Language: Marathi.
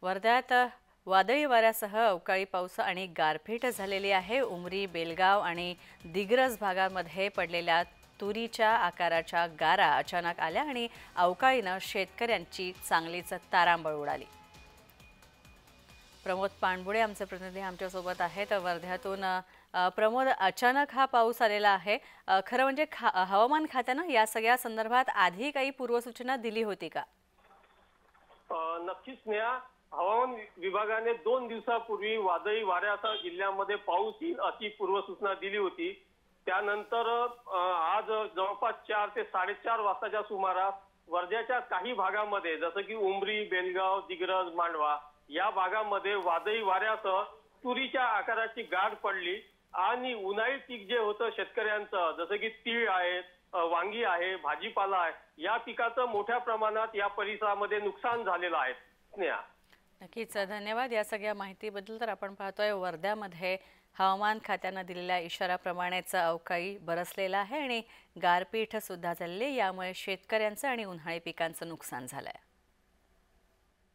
वर्ध्यात वादळी वाऱ्यासह अवकाळी पाऊस आणि गारपीट झालेली आहे। उमरी, बेलगाव आणि दिग्रस भागामध्ये पडलेल्या तुरीच्या आकाराच्या गारा अचानक आल्या आणि अवकाळीने शेतकऱ्यांची चांगलीच तारांबळ उडाली। प्रमोद पाणबुडे आमचे प्रतिनिधी आमच्यासोबत आहेत वर्ध्यातून। प्रमोद, अचानक हा पाऊस आलेला आहे। खरं म्हणजे हवामान खात्याने या सगळ्या संदर्भात आधी काही पूर्वसूचना दिली होती का? नक्कीच स्नेहा, हवामान विभागाने 2 दिवसापूर्वी वादळी वाऱ्यासह जिल्ह्यामध्ये पाऊस येईल अशी पूर्वसूचना दिली होती। त्यानंतर आज जवळपास 4 ते 4:30 वाजताच्या सुमारास वर्ध्याच्या काही भागामध्ये जसं की उमरी, बेलगाव, दिग्रस, मांडवा या भागामध्ये वादळी वाऱ्यासह तुरीच्या आकाराची गार पडली आणि उन्हाळी पीक जे होतं शेतकऱ्यांचं जसं की तीळ आहे, वांगी आहे, भाजीपाला आहे या पिकाचं मोठ्या प्रमाणात या परिसरामध्ये नुकसान झालेलं आहे। स्नेहा, नक्कीच धन्यवाद या सगळ्या माहितीबद्दल। तर आपण पाहतोय वर्ध्यामध्ये हवामान खात्याने दिलेल्या इशाराप्रमाणेच अवकाळी बरसलेला आहे आणि गारपीट सुद्धा झालेली, यामुळे शेतकऱ्यांचं आणि उन्हाळी पिकांचं नुकसान झालंय।